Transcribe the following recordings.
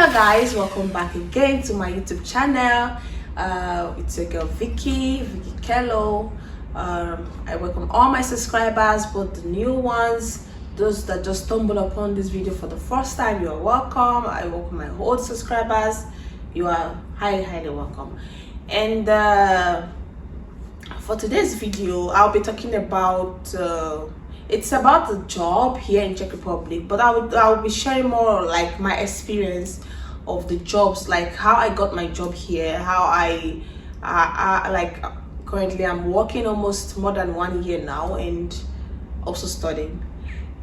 Hello guys, welcome back again to my YouTube channel. It's your girl Vicky Kello. I welcome all my subscribers, both the new ones, those that just stumbled upon this video for the first time. You are welcome. I welcome my old subscribers. You are highly welcome. And for today's video, I'll be talking about it's about the job here in Czech Republic, but I'll be sharing more like my experience of the jobs, like how I got my job here, how I like currently I'm working almost more than 1 year now and also studying.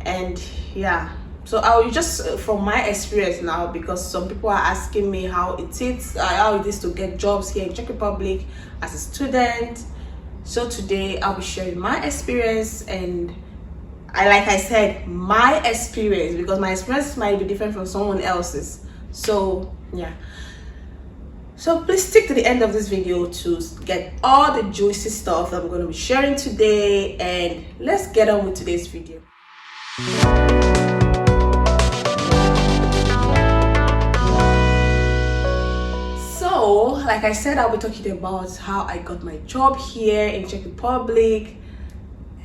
And yeah, so I'll just from my experience now, because some people are asking me how it is to get jobs here in Czech Republic as a student. So today I'll be sharing my experience, and like I said, my experience, because my experience might be different from someone else's. So yeah, so please stick to the end of this video to get all the juicy stuff that I'm going to be sharing today, and let's get on with today's video. So like I said, I'll be talking about how I got my job here in Czech Republic.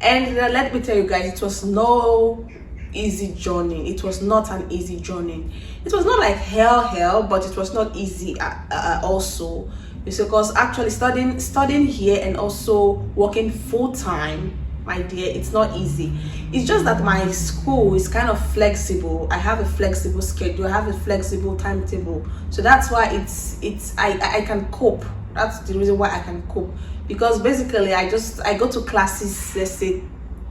And let me tell you guys, it was no easy journey. It was not an easy journey. It was not like hell, but it was not easy also. It's because actually studying here and also working full-time, my dear, it's not easy. It's just that my school is kind of flexible. I have a flexible schedule. I have a flexible timetable. So that's why I can cope. That's the reason why I can cope, because basically I go to classes, let's say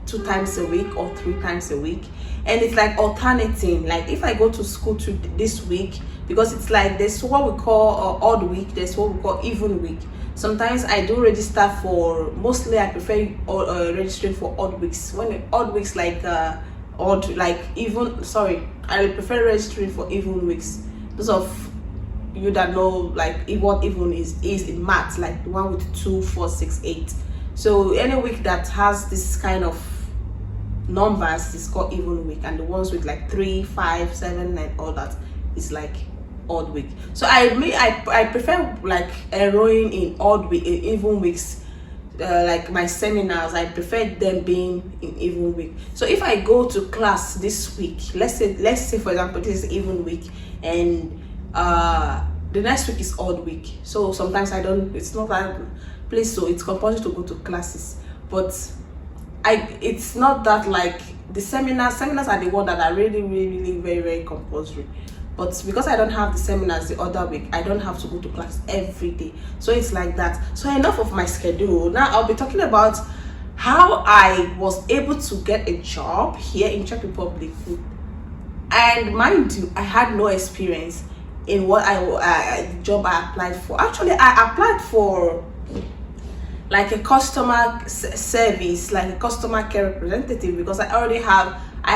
2 times a week or 3 times a week, and it's like alternating. Like if I go to school this week, because it's like there's what we call odd week, there's what we call even week. Sometimes I do register for, mostly I prefer registering for odd weeks. When odd weeks like I prefer registering for even weeks. Those of you that know like what even is in maths, like the one with 2, 4, 6, 8. So any week that has this kind of numbers is called even week, and the ones with like 3, 5, 7, 9, all that is like odd week. So I prefer like enrolling in odd week, in even weeks. Like my seminars, I prefer them being in even week. So if I go to class this week, let's say for example this is even week, and the next week is odd week, so sometimes it's not that place, so it's compulsory to go to classes. But it's not that like the seminars are the one that are really very compulsory. But because I don't have the seminars the other week, I don't have to go to class every day. So it's like that. So enough of my schedule. Now I'll be talking about how I was able to get a job here in Czech Republic. And mind you, I had no experience in what the job I applied for. Actually, I applied for like a customer service, like a customer care representative, because I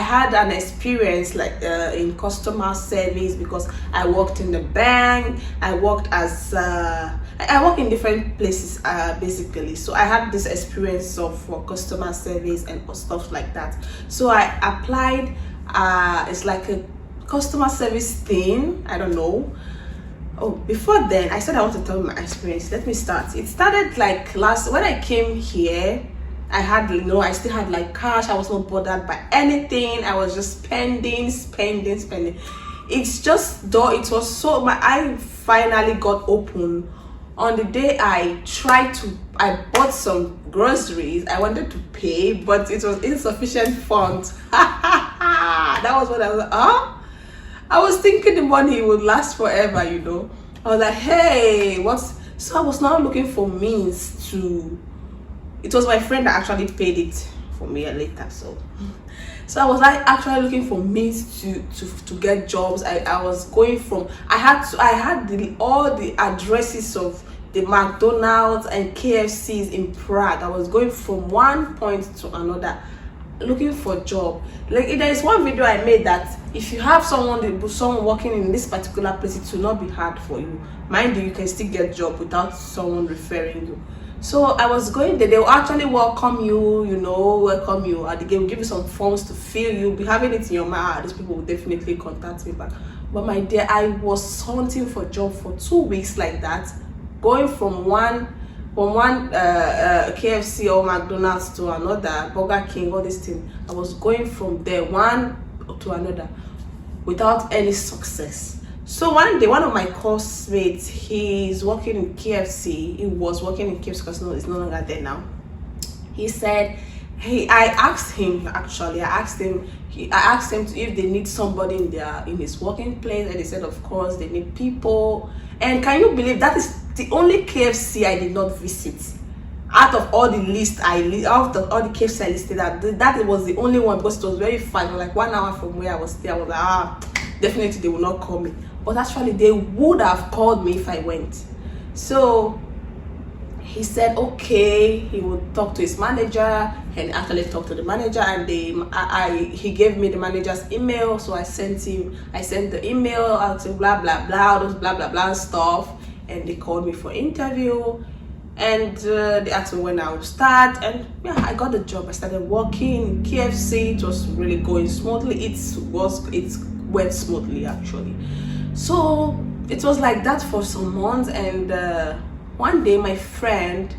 had an experience like in customer service, because I worked in the bank. I worked as I work in different places basically. So I had this experience for customer service and stuff like that. So I applied. It's like a customer service thing, I don't know. Oh, before then I said I want to tell you my experience. Let me start. It started like when I came here. I still had like cash. I was not bothered by anything. I was just spending. It's just though it was so my eye finally got open on the day I bought some groceries. I wanted to pay, but it was insufficient funds. That was what I was I was thinking the money would last forever, you know. I was like, hey, so I was now looking for means to. It was my friend that actually paid it for me later. So I was like actually looking for means to get jobs. I was going from I had all the addresses of the McDonald's and KFCs in Prague. I was going from one point to another looking for a job. Like there is one video I made that if you have someone working in this particular place, it will not be hard for you. Mind you, you can still get job without someone referring you. So I was going there. They will actually welcome you, and they will give you some forms to fill. You'll be having it in your mind. These people will definitely contact me back. But my dear, I was hunting for job for 2 weeks like that, going from one KFC or McDonald's to another, Burger King, all these things. I was going from there one to another without any success. So one day, one of my course mates, he's working in KFC. He was working in KFC because it's no longer there now. He said, I asked him if they need somebody in his working place, and he said of course they need people. And can you believe that is the only KFC I did not visit out of all the all the KFC I listed? That was the only one, because it was very far. It was like 1 hour from where I was there. I was like, definitely they will not call me. But actually they would have called me if I went. So he said okay, he would talk to his manager, and actually talked to the manager, and he gave me the manager's email. So I sent the email out to blah blah blah, those blah blah blah stuff, and they called me for interview, and they asked me when I would start, and yeah, I got the job. I started working in KFC. It was really going smoothly. It went smoothly actually. So it was like that for some months, and one day my friend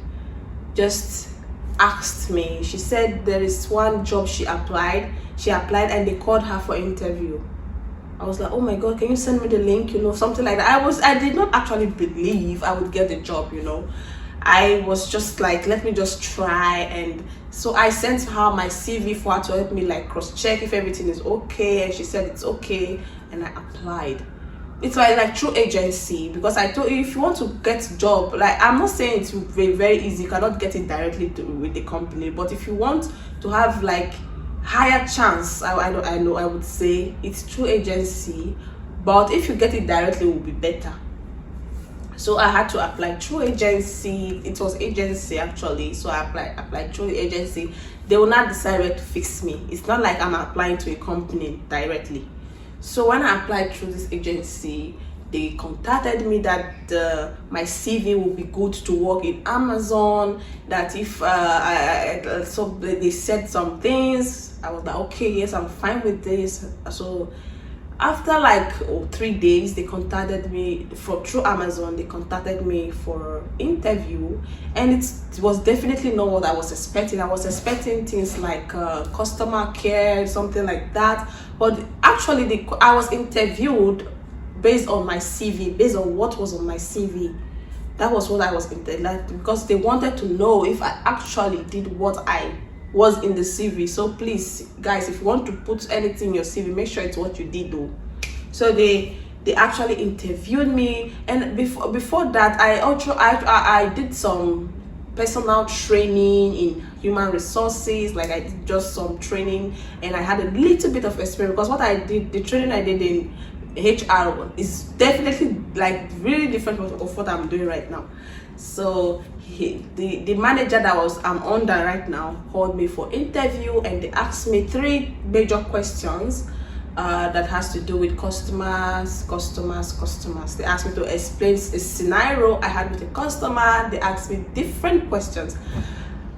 just asked me. She said there is one job she applied, and they called her for interview. I was like, oh my god, can you send me the link, something like that. I did not actually believe I would get the job. I was just like, let me just try. And so I sent her my CV for her to help me like cross-check if everything is okay, and she said it's okay, and I applied. It's like through agency, because I told you, if you want to get a job, like, I'm not saying it's very, very easy, you cannot get it directly with the company, but if you want to have like higher chance, I know I would say it's through agency, but if you get it directly, it will be better. So I had to apply through agency. It was agency actually, so I applied through the agency. They will not decide where to fix me. It's not like I'm applying to a company directly. So when I applied through this agency, they contacted me that my CV will be good to work in Amazon. That if so they said some things, I was like, okay, yes, I'm fine with this. So after like 3 days, they contacted me through Amazon. They contacted me for interview, and it was definitely not what I was expecting. I was expecting things like customer care, something like that. But actually, I was interviewed based on my CV, based on what was on my CV. That was what I was interviewed, because they wanted to know if I actually did what I was in the CV. So please, guys, if you want to put anything in your CV, make sure it's what you did though. So they actually interviewed me, and before that, I did some personal training in human resources. Like I did just some training, and I had a little bit of experience, because what I did, the training I did in HR is definitely like really different of what I'm doing right now. So the manager that I'm under right now called me for interview, and they asked me 3 major questions that has to do with customers. They asked me to explain a scenario I had with a customer. They asked me different questions.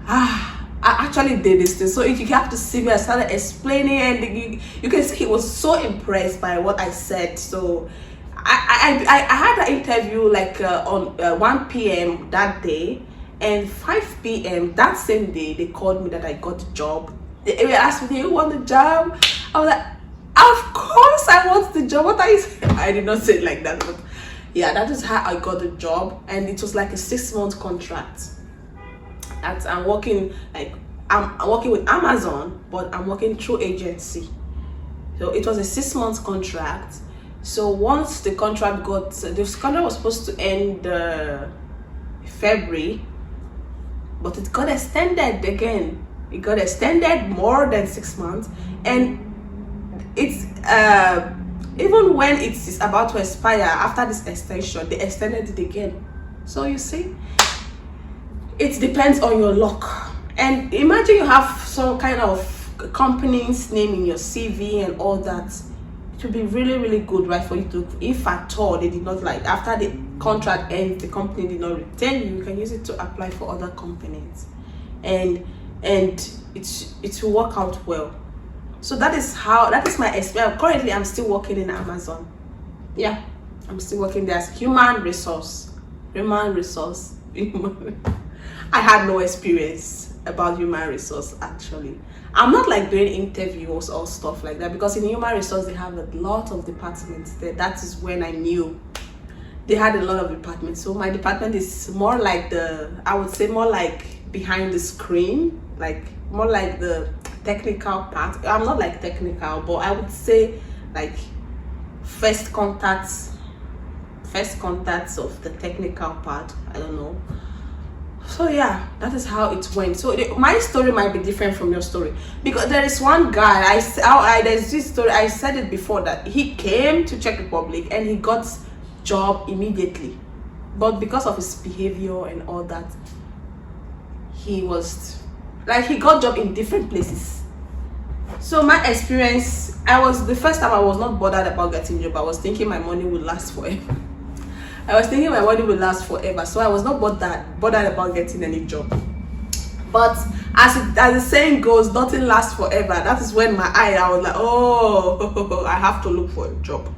I actually did this thing, so if you have to see me, I started explaining, and you can see he was so impressed by what I said. So I had an interview like on 1 p.m. that day, and 5 p.m. that same day they called me that I got the job. They asked me, do you want the job? I was like, of course I want the job. What are you saying? I did not say it like that, but yeah, that is how I got the job. And it was like a 6-month contract. I'm working with Amazon, but I'm working through agency. So it was a 6-month contract. So once the contract was supposed to end February, but it got extended again. It got extended more than 6 months, and it's even when it is about to expire, after this extension, they extended it again. So you see, it depends on your luck. And imagine you have some kind of company's name in your CV and all that. It would be really, really good, right, for you to, if at all they did not like, after the contract ends, the company did not retain you, you can use it to apply for other companies, and it will work out well. So that is my experience. Currently I'm still working in Amazon. yeah, I'm still working there as human resource. I had no experience about human resource actually. I'm not like doing interviews or stuff like that, because in human resource they have a lot of departments there. That is when I knew they had a lot of departments. So my department is more like I would say more like behind the screen, like more like the technical part. I'm not like technical, but I would say like first contacts of the technical part. I don't know. So yeah, that is how it went. So my story might be different from your story, because there is one guy, there's this story, I said it before, that he came to Czech Republic and he got job immediately, but because of his behavior and all that, he got job in different places. So my experience, the first time I was not bothered about getting job. I was thinking my money would last forever. So I was not bothered about getting any job. But as the saying goes, nothing lasts forever. That is when I was like, oh, I have to look for a job.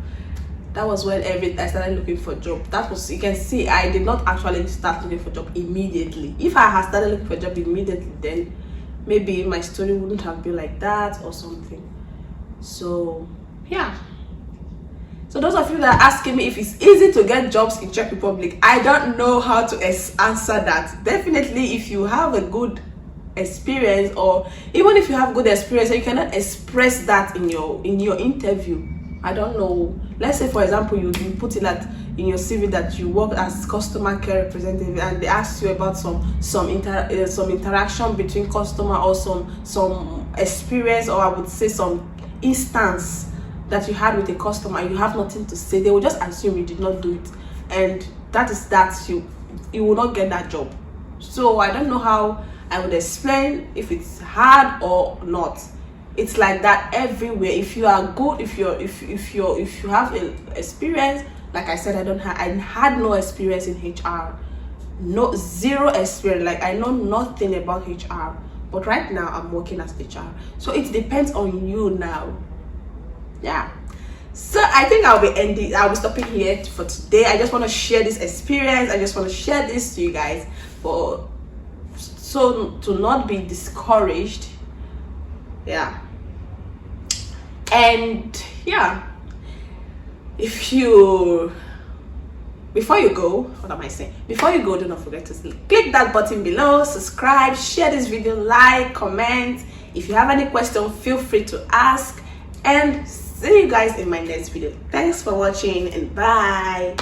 That was when I started looking for a job. That was, you can see, I did not actually start looking for a job immediately. If I had started looking for a job immediately, then maybe my story wouldn't have been like that or something. So yeah. So those of you that are asking me if it's easy to get jobs in Czech Republic, I don't know how to answer that. Definitely, if you have a good experience, or even if you have good experience, you cannot express that in your interview. I don't know. Let's say, for example, you put in your CV that you work as customer care representative, and they ask you about some interaction between customer, or some experience, or I would say some instance that you had with a customer, and you have nothing to say. They will just assume you did not do it, and that is that you will not get that job. So I don't know how I would explain if it's hard or not. It's like that everywhere. If you are good, if you have experience, like I said, I had no experience in HR, zero experience. Like, I know nothing about HR, but right now I'm working as HR. So it depends on you now. Yeah. So I think I'll be stopping here for today. I just want to share this experience. I just want to share this to you guys, so to not be discouraged. Yeah. And yeah, before you go, what am I saying? Before you go, do not forget to click that button below, subscribe, share this video, like, comment. If you have any question, feel free to ask, and see you guys in my next video. Thanks for watching, and bye.